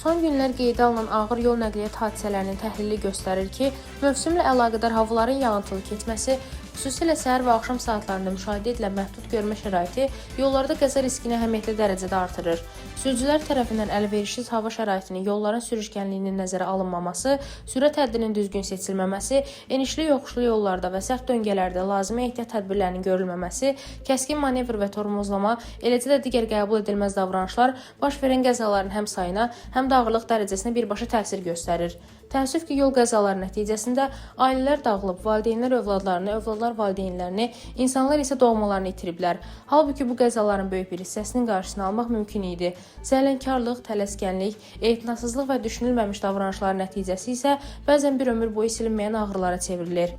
Son günlər qeydə alınan ağır yol nəqliyyat hadisələrinin təhlili göstərir ki, mövsümlə əlaqədar havaların yağıntılı keçməsi, xüsusilə səhər və axşam saatlarında müşahidə edilən məhdud görmə şəraiti yollarda qəza riskini əhəmiyyətli dərəcədə artırır. Sürücülər tərəfindən əlverişsiz hava şəraitinin, yolların sürüşkənliyinin nəzərə alınmaması, sürət həddinin düzgün seçilməməsi, enişli yoxuşlu yollarda və sərt döngələrdə lazımi ehtiyat tədbirlərinin görülməməsi, kəskin manevr və tormozlama, eləcə də digər qəbul edilməz davranışlar baş verən qəzaların həm sayına, həm də ağırlıq dərəcəsinə birbaşa təsir göstərir. Təəssüf ki, yol qəzaları nəticəsində ailələr dağılıb, valideynlər övladlarını, övladlar valideynlərini, insanlar isə doğmalarını itiriblər. Halbuki bu qəzaların böyük bir hissəsinin qarşısını almaq mümkün idi. Səhlənkarlıq, tələskənlik, etinasızlıq və düşünülməmiş davranışların nəticəsi isə bəzən bir ömür boyu silinməyən ağrılara çevrilir.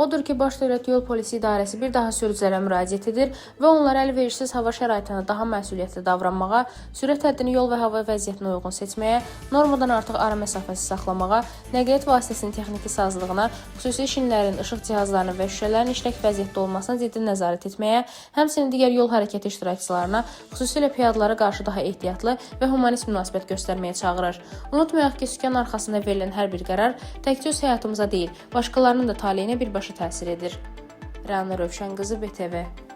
Odur ki, Baş Dövlət Yol Polisi İdarəsi bir daha sürücülərə müraciət edir və onlara əlverişsiz hava şəraitində daha məsuliyyətli davranmağa, sürət həddini yol və hava vəziyyətinə uyğun seçməyə, normadan artıq ara məsafəsi saxlamağa, nəqliyyat vasitəsinin texniki sazlığına, xüsusi şinlərin, işıq cihazlarının və şüşələrin işlək vəziyyətdə olmasına ciddi nəzarət etməyə, həmçinin digər yol hərəkəti iştirakçılarına, xüsusilə piyadalara qarşı daha ehtiyatlı və humanist münasibət göstərməyə çağırır. Unutmayaq ki, sükan arxasında verilən hər bir qərar təkcə öz həyatımıza deyil, başqalarının da taleyinə birbaşa təsir edir. Rəna Rövşən qızı, BTV.